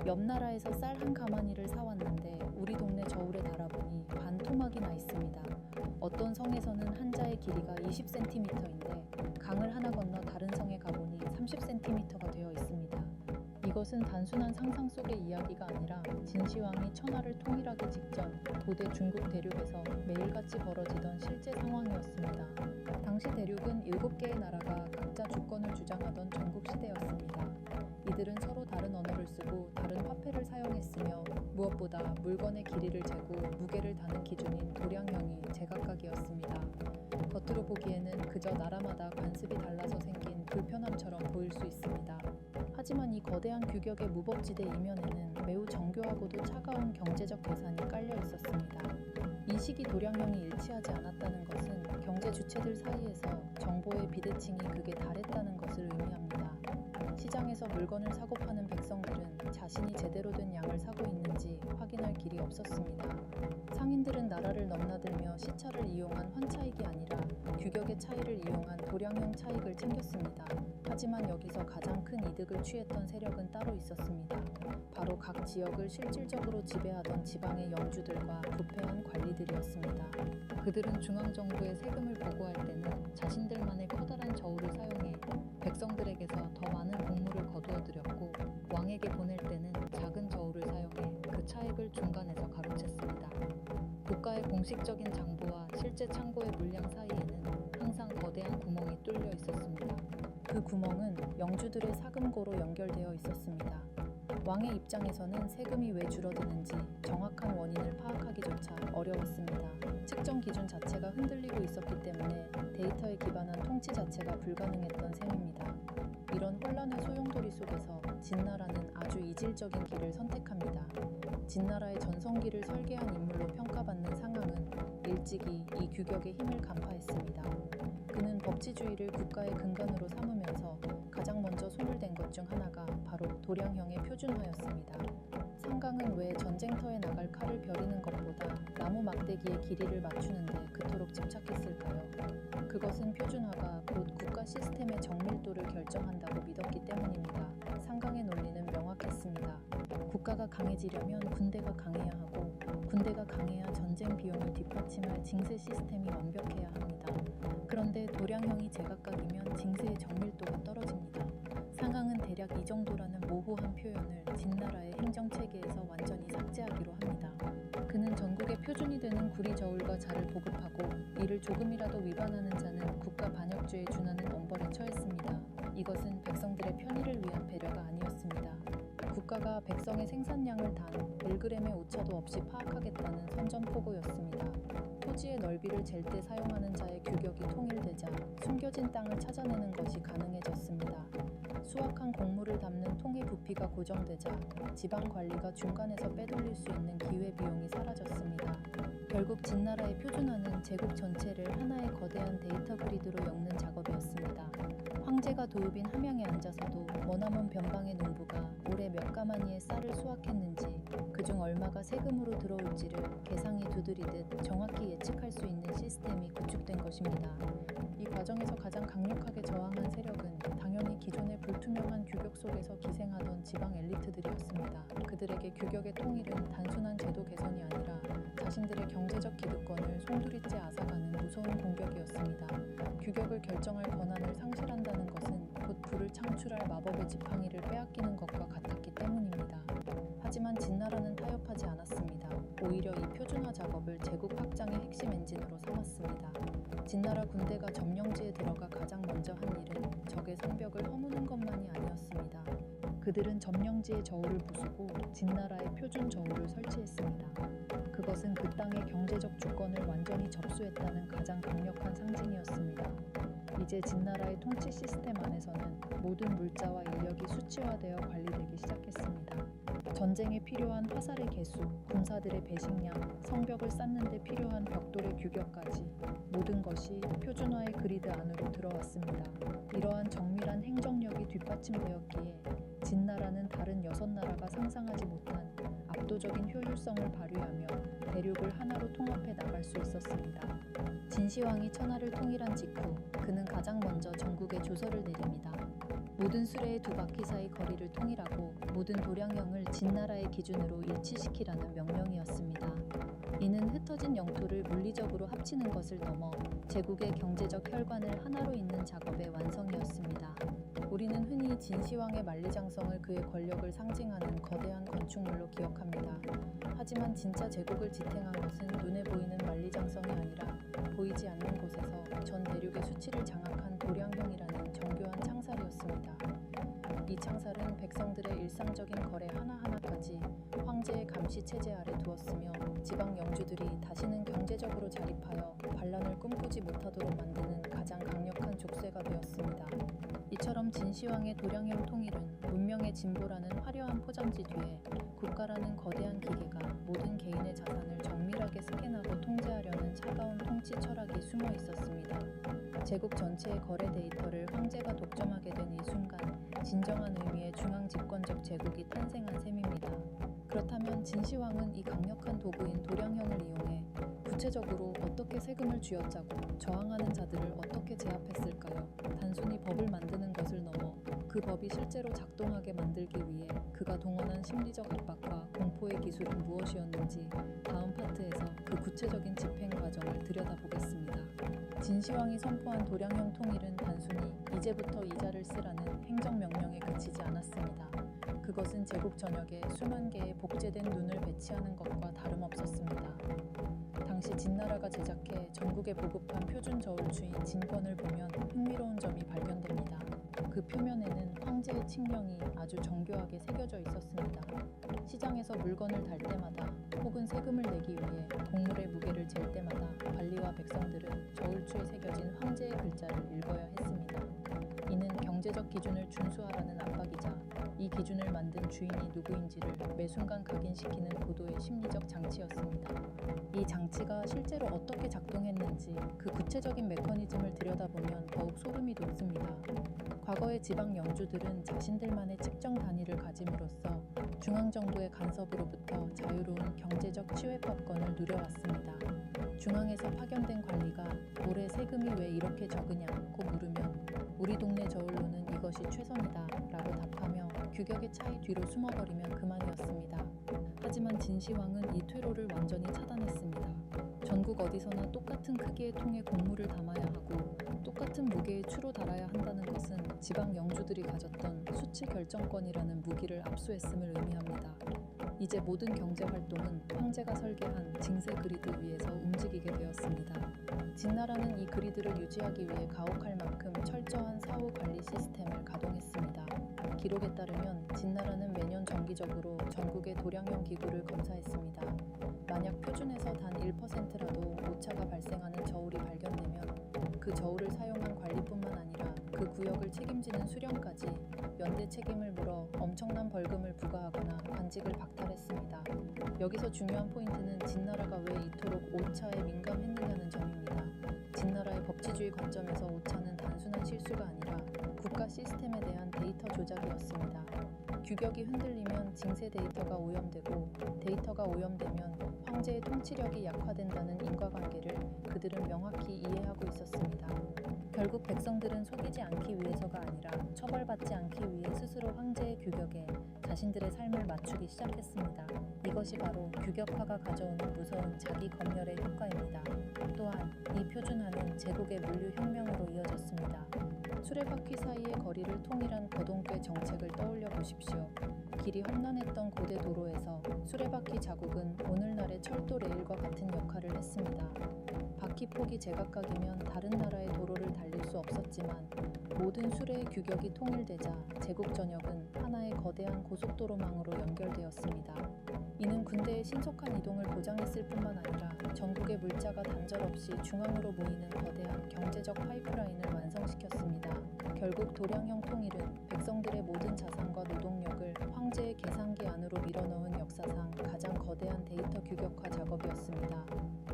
옆 나라에서 쌀 한 가마니를 사왔는데 우리 동네 저울에 달아보니 반 토막이 나 있습니다. 어떤 성에서는 한자의 길이가 20cm인데 강을 하나 건너 다른 성에 가보니 30cm가 되어 있습니다. 이것은 단순한 상상 속의 이야기가 아니라 진시황이 천하를 통일하기 직전 고대 중국 대륙에서 매일같이 벌어지던 실제 상황이었습니다. 당시 대륙은 7개의 나라가 각자 주권을 주장하던 전국 시대였습니다. 이들은 서로 다른 언어를 쓰고 다른 화폐를 사용했으며 무엇보다 물건의 길이를 재고 무게를 다는 기준인 도량형이 제각각이었습니다. 겉으로 보기에는 그저 나라마다 관습이 달라서 생긴 불편함처럼 보일 수 있습니다. 하지만 이 거대한 규격의 무법지대 이면에는 매우 정교하고도 차가운 경제적 계산이 깔려 있었습니다. 인식이 도량형이 일치하지 않았다는 것은 경제 주체들 사이에서 정보의 비대칭이 극에 달했다는 것을 의미합니다. 시장에서 물건을 사고 파는 백성들은 자신이 제대로 된 양을 사고 있는지 확인할 길이 없었습니다. 상인들은 나라를 넘나들며 시차를 이용한 환차익이 아니라 규격의 차이를 이용한 도량형 차익을 챙겼습니다. 하지만 여기서 가장 큰 이득을 취했던 세력은 따로 있었습니다. 바로 각 지역을 실질적으로 지배하던 지방의 영주들과 부패한 관리들이었습니다. 그들은 중앙정부에 세금을 보고할 때는 자신들만의 커다란 저울을 사용해 백성들에게서 더 많은 곡물을 거두어들였고 왕에게 보낼 때는 작은 저울을 사용해 그 차익을 중간에서 가로챘습니다. 국가의 공식적인 장부와 실제 창고의 물량 사이에는 항상 거대한 구멍이 뚫려 있었습니다. 그 구멍은 영주들의 사금고로 연결되어 있었습니다. 왕의 입장에서는 세금이 왜 줄어드는지 정확한 원인을 파악하기조차 어려웠습니다. 측정 기준 자체가 흔들리고 있었기 때문에 데이터에 기반한 통치 자체가 불가능했던 셈입니다. 이런 혼란의 소용돌이 속에서 진나라는 아주 이질적인 길을 선택합니다. 진나라의 전성기를 설계한 인물로 평가받는 상황은 일찍이 이 규격의 힘을 간파했습니다. 그는 법치주의를 국가의 근간으로 삼으면서 가장 먼저 손을 댄 것 중 하나가 바로 도량형의 표준화였습니다. 상강은 왜 전쟁터에 나갈 칼을 벼리는 것보다 나무 막대기의 길이를 맞추는데 그토록 집착했을까요? 그것은 표준화가 곧 국가 시스템의 정밀도를 결정한다고 믿었기 때문입니다. 상강의 논리는 명확했습니다. 국가가 강해지려면 군대가 강해야 하고 군대가 강해야 전쟁 비용을 뒷받침할 징세 시스템이 완벽해야 합니다. 그런데 도량형이 제각각이면 징세의 정밀도가 떨어집니다. 상강은 대략 이 정도라는 모호한 표현을 진나라의 행정체계에서 완전히 삭제하기로 합니다. 그는 전국에 표준이 되는 구리 저울과 자를 보급하고 이를 조금이라도 위반하는 자는 국가 반역죄에 준하는 엄벌에 처했습니다. 이것은 백성들의 편의를 위한 배려가 아니었습니다. 국가가 백성의 생산량을 단 1g의 오차도 없이 파악하겠다는 선전포고였습니다. 토지의 넓이를 잴 때 사용하는 자의 규격이 통일되자 숨겨진 땅을 찾아내는 것이 가능해졌습니다. 수확한 곡물을 담는 통의 부피가 고정되자 지방 관리가 중간에서 빼돌릴 수 있는 기회비용이 사라졌습니다. 결국 진나라의 표준화는 제국 전체를 하나의 거대한 데이터 그리드로 엮는 작업이었습니다. 황제가 도읍인 함양에 앉아서도 머나먼 변방의 농부가 올해 몇 가마니의 쌀을 수확했는지 그중 얼마가 세금으로 들어올지를 개상이 두드리듯 정확히 예측할 수 있는 시스템이 구축된 것입니다. 이 과정에서 가장 강력하게 저항한 세력은 당연히 기존의 불투명한 규격 속에서 기생하던 지방 엘리트들이었습니다. 그들에게 규격의 통일은 단순한 제도 개선이 아니라 자신들의 경제적 기득권을 송두리째 앗아가는 무서운 공격이었습니다. 규격을 결정할 권한을 상실한다는 것은 곧 불을 창출할 마법의 지팡이를 빼앗기는 것과 같았기 때문입니다. 하지만 진나라는 타협하지 않았습니다. 오히려 이 표준화 작업을 제국 확장의 핵심 엔진으로 삼았습니다. 진나라 군대가 점령지에 들어가 가장 먼저 한 일은 적의 성벽을 허무는 것만이 아니었습니다. 그들은 점령지의 저울을 부수고 진나라의 표준 저울을 설치했습니다. 그것은 그 땅의 경제적 주권을 완전히 접수했다는 가장 강력한 상징이었습니다. 이제 진나라의 통치 시스템 안에서는 모든 물자와 인력이 수치화되어 관리되기 시작했습니다. 전쟁에 필요한 화살의 개수, 군사들의 배식량, 성벽을 쌓는 데 필요한 벽돌의 규격까지 모든 것이 표준화의 그리드 안으로 들어왔습니다. 이러한 정밀한 행정력이 뒷받침되었기에 진나라는 다른 6나라가 상상하지 못한 압도적인 효율성을 발휘하며 대륙을 하나로 통합해 나갈 수 있었습니다. 진시황이 천하를 통일한 직후 그는 가장 먼저 전국에 조서를 내립니다. 모든 수레의 두 바퀴 사이 거리를 통일하고 모든 도량형을 진나라의 기준으로 일치시키라는 명령이었습니다. 이는 흩어진 영토를 물리적으로 합치는 것을 넘어 제국의 경제적 혈관을 하나로 잇는 작업의 완성이었습니다. 우리는 흔히 진시황의 만리장성을 그의 권력을 상징하는 거대한 건축물로 기억합니다. 하지만 진짜 제국을 지탱한 것은 눈에 보이는 만리장성이 아니라 보이지 않는 곳에서 전 대륙의 수치를 장악한 도량형이라는 정교한 창살이었습니다. 이 창살은 백성들의 일상적인 거래 하나하나까지 황제의 감시 체제 아래 두었으며 지방 영주들이 다시는 경제적으로 자립하여 반란을 꿈꾸지 못하도록 만드는 가장 강력한 족쇄가 되었습니다. 이처럼 진시황의 도량형 통일은 문명의 진보라는 화려한 포장지 뒤에 국가라는 거대한 기계가 모든 개인의 자산을 정밀하게 스캔하고 통제하려는 차가운 통치 철학이 숨어 있었습니다. 제국 전체의 거래 데이터를 황제가 독점하게 된 이 순간 진정한 의미의 중앙 집권적 제국이 탄생한 셈입니다. 그렇다면 진시황은 이 강력한 도구인 도량형을 이용해 구체적으로 어떻게 세금을 쥐어짜고 저항하는 자들을 어떻게 제압했을까요? 단순히 법을 만드는 것을 넘어 그 법이 실제로 작동하게 만들기 위해 그가 동원한 심리적 압박과 공포의 기술은 무엇이었는지 다음 파트에서 그 구체적인 집행 과정을 들여다보겠습니다. 진시황이 선포한 도량형 통일은 단순히 이제부터 이자를 쓰라는 행정명령에 그치지 않았습니다. 그것은 제국 전역에 수만 개의 복제된 눈을 배치하는 것과 다름없었습니다. 당시 진나라가 제작해 전국에 보급한 표준 저울추인 진권을 보면 흥미로운 점이 발견됩니다. 그 표면에는 황제의 칙령이 아주 정교하게 새겨져 있었습니다. 시장에서 물건을 달 때마다 혹은 세금을 내기 위해 곡물의 무게를 잴 때마다 관리와 백성들은 저울추에 새겨진 황제의 글자를 읽어야 했습니다. 이는 경제적 기준을 준수하라는 압박이자 이 기준을 만든 주인이 누구인지를 매 순간 각인시키는 고도의 심리적 장치였습니다. 이 장치가 실제로 어떻게 작동했는지 그 구체적인 메커니즘을 들여다보면 더욱 소름이 돋습니다. 과거의 지방 영주들은 자신들만의 측정 단위를 가짐으로써 중앙정부의 간섭으로부터 자유로운 경제적 치외법권을 누려왔습니다. 중앙에서 파견된 관리가 올해 세금이 왜 이렇게 적으냐고 물으면 우리 동네 저울로는 이것이 최선이다 라고 답하며 규격의 차이 뒤로 숨어버리면 그만이었습니다. 하지만 진시황은 이 퇴로를 완전히 차단했습니다. 전국 어디서나 똑같은 크기의 통에 곡물을 담아야 하고 똑같은 무게의 추로 달아야 한다는 것은 지방 영주들이 가졌던 수치 결정권이라는 무기를 압수했음을 의미합니다. 이제 모든 경제활동은 황제가 설계한 징세 그리드 위에서 움직이게 되었습니다. 진나라는 이 그리드를 유지하기 위해 가혹할 만큼 철저한 사후 관리 시스템을 가동했습니다. 기록에 따르면 진나라는 매년 정기적으로 전국의 도량형 기구를 검사했습니다. 만약 표준에서 단 1%라도 오차가 발생하는 저울이 발견되면 그 저울을 사용한 관리뿐만 아니라 그 구역을 책임지는 수령까지 연대 책임을 물어 엄청난 벌금을 부과하거나 관직을 박탈했습니다. 여기서 중요한 포인트는 진나라가 왜 이토록 오차에 민감했느냐는 점입니다. 진나라의 법치주의 관점에서 오차는 단순한 실수가 아니라 국가 시스템에 대한 데이터 조작이었습니다. 규격이 흔들리면 징세 데이터가 오염되고 데이터가 오염되면 황제의 통치력이 약화된다는 인과관계를 그들은 명확히 이해하고 있었습니다. 결국 백성들은 속이지 않기 위해서가 아니라 처벌받지 않기 위해 스스로 황제의 규격에 자신들의 삶을 맞추기 시작했습니다. 이것이 바로 규격화가 가져오는 무서운 자기 검열의 효과입니다. 또한 이 표준화는 제국의 물류혁명으로 이어졌습니다. 수레바퀴 사이의 거리를 통일한 거동꽤 정책을 떠올려 보십시오. 길이 험난했던 고대 도로에서 수레바퀴 자국은 오늘날의 철도 레일과 같은 역할을 했습니다. 바퀴 폭이 제각각이면 다른 나라의 도로를 달릴 수 없었지만 모든 수레의 규격이 통일되자 제국 전역은 하나의 거대한 고속도로망으로 연결되었습니다. 이는 군대의 신속한 이동을 보장했을 뿐만 아니라 전국의 물자가 단절 없이 중앙으로 모이는 거대한 경제적 파이프라인을 완성시켰습니다. 결국 도량형 통일은 백성들의 모든 자산과 노동력을 황제의 계산기 안으로 밀어넣은 역사상 이상 가장 거대한 데이터 규격화 작업이었습니다.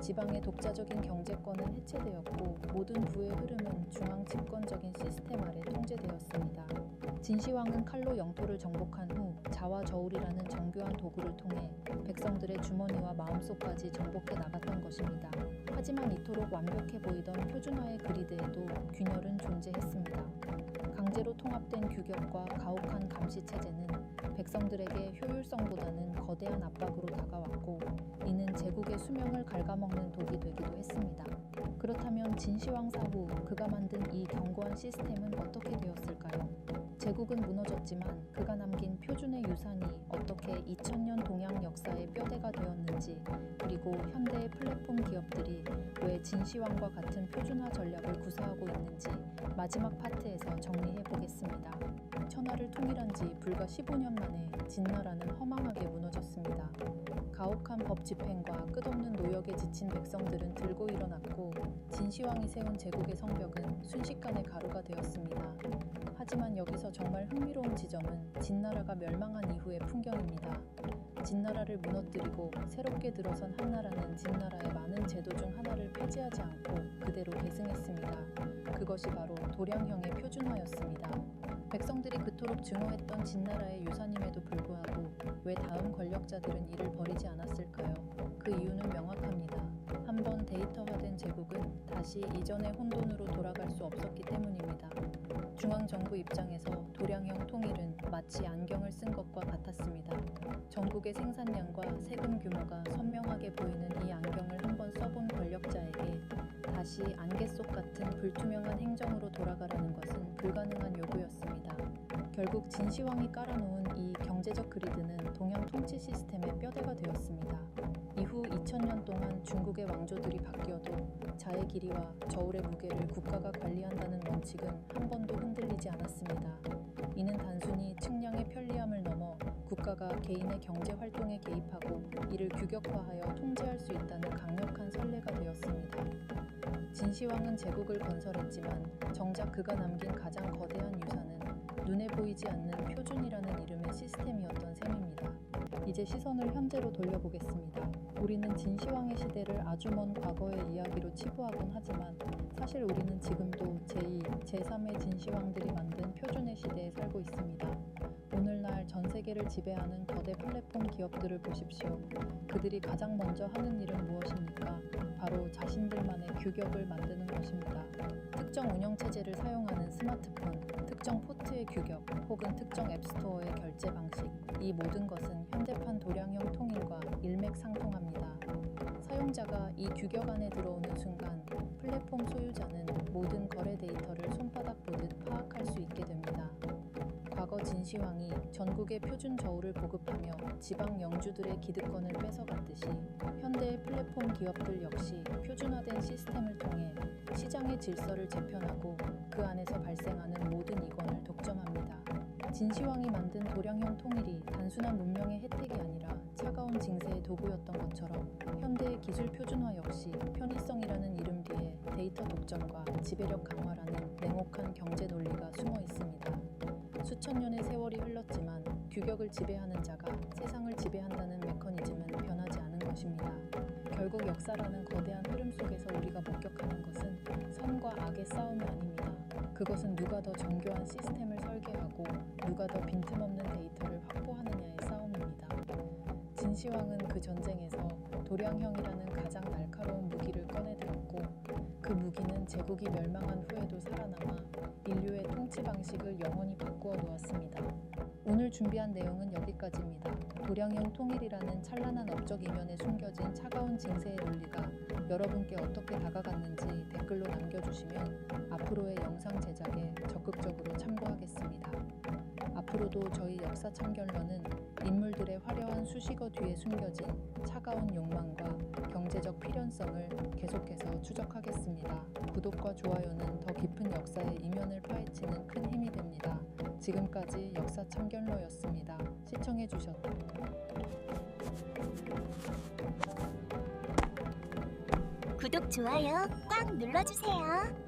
지방의 독자적인 경제권은 해체되었고 모든 부의 흐름은 중앙 집권적인 시스템 아래 통제되었습니다. 진시황은 칼로 영토를 정복한 후 자와 저울이라는 정교한 도구를 통해 백성들의 주머니와 마음속까지 정복해 나갔던 것입니다. 하지만 이토록 완벽해 보이던 표준화의 그리드에도 균열은 존재했습니다. 강제로 통합된 규격과 가혹한 감시 체제는 백성들에게 효율성보다는 거대한 압박으로 다가왔고 이는 제국의 수명을 갉아먹는 독이 되기도 했습니다. 그렇다면 진시황 사후 그가 만든 이 견고한 시스템은 어떻게 되었을까요? 제국은 무너졌지만 그가 남긴 표준의 유산이 어떻게 2000년 동양 역사의 뼈대가 되었는지, 그리고 현대의 플랫폼 기업들이 왜 진시황과 같은 표준화 전략을 구사하고 있는지 마지막 파트에서 정리해 보겠습니다. 천하를 통일한 지 불과 15년 만에 진나라는 허망하게 무너졌습니다. 가혹한 법 집행과 끝없는 노역에 지친 백성들은 들고 일어났고 진시황이 세운 제국의 성벽은 순식간에 가루가 되었습니다. 하지만 여기서 정말 흥미로운 지점은 진나라가 멸망한 이후의 풍경입니다. 진나라를 무너뜨리고 새롭게 들어선 한나라는 진나라의 많은 제도 중 하나를 폐지하지 않고 그대로 계승했습니다. 그것이 바로 도량형의 표준화였습니다. 백성들이 그토록 증오했던 진나라의 유산임에도 불구하고 왜 다음 권력자들은 이를 버리지 않았을까요? 그 이유는 명확합니다. 한번 데이터화된 제국은 다시 이전의 혼돈으로 돌아갈 수 없었기 때문입니다. 중앙정부 입장에서 도량형 통일은 마치 안경을 쓴 것과 같았습니다. 전국의 생산량과 세금 규모가 선명하게 보이는 이 안경을 한번 써본 권력자에게 다시 안개 속 같은 불투명한 행정으로 돌아가라는 것은 불가능한 요구였습니다. 결국 진시황이 깔아놓은 이 경제적 그리드는 동양 통치 시스템의 뼈대가 되었습니다. 이후 2000년 동안 중국의 왕조들이 바뀌어도 자의 길이와 저울의 무게를 국가가 관리한다는 원칙은 한 번도 흔들리지 않았습니다. 이는 단순히 측량의 편리함을 넘어 국가가 개인의 경제 활동에 개입하고 이를 규격화하여 통제할 수 있다는 강력한 선례가 되었습니다. 진시황은 제국을 건설했지만 정작 그가 남긴 가장 거대한 유산은 눈에 보이지 않는 표준이라는 이름의 시스템이었던 셈입니다. 이제 시선을 현재로 돌려보겠습니다. 우리는 진시황의 시대를 아주 먼 과거의 이야기로 치부하곤 하지만 사실 우리는 지금도 제2, 제3의 진시황들이 만든 표준의 시대에 살고 있습니다. 오늘날 전 세계를 지배하는 거대 플랫폼 기업들을 보십시오. 그들이 가장 먼저 하는 일은 무엇입니까? 바로 자신들만의 규격을 만드는 것입니다. 특정 운영체제를 사용하는 스마트폰, 특정 포트의 규격, 혹은 특정 앱스토어의 결제 방식, 이 모든 것은 현대판 도량형 통일과 일맥상통합니다. 사용자가 이 규격 안에 들어오는 순간 플랫폼 소유자는 모든 거래 데이터를 손바닥 보듯 파악할 수 있게 됩니다. 과거 진시황이 전국의 표준 저울을 보급하며 지방 영주들의 기득권을 뺏어갔듯이 현대의 플랫폼 기업들 역시 표준화된 시스템을 통해 시장의 질서를 재편하고 그 안에서 발생하는 모든 이권을 독점합니다. 진시황이 만든 도량형 통일이 단순한 문명의 혜택이 아니라 차가운 징세의 도구였던 것처럼 현대의 기술 표준화 역시 편의성이라는 이름 뒤에 데이터 독점과 지배력 강화라는 냉혹한 경제 논리가 숨어 있습니다. 수천 년의 세월이 흘렀지만 규격을 지배하는 자가 세상을 지배한다는 메커니즘은 변하지 않은 것입니다. 결국 역사라는 거대한 흐름 속에서 우리가 목격하는 것은 선과 악의 싸움이 아닙니다. 그것은 누가 더 정교한 시스템을 설계하고 누가 더 빈틈없는 데이터를 확보하느냐의 싸움입니다. 진시황은 그 전쟁에서 도량형이라는 가장 날카로운 무기를 꺼내들었고 그 무기는 제국이 멸망한 후에도 살아남아 인류의 통치 방식을 영원히 바꾸어 놓았습니다. 오늘 준비한 내용은 여기까지입니다. 도량형 통일이라는 찬란한 업적 이면에 숨겨진 차가운 징세의 논리가 여러분께 어떻게 다가갔는지 댓글로 남겨주시면 앞으로의 영상 제작에 적극적으로 참고하겠습니다. 앞으로도 저희 역사 참견러는 인물들의 화려한 수식어 뒤에 숨겨진 차가운 욕망과 경제적 필연성을 계속해서 추적하겠습니다. 구독과 좋아요는 더 깊은 역사의 이면을 파헤치는 큰 힘이 됩니다. 지금까지 역사 참견러였습니다. 시청해주셨 구독, 좋아요 꽉 눌러주세요.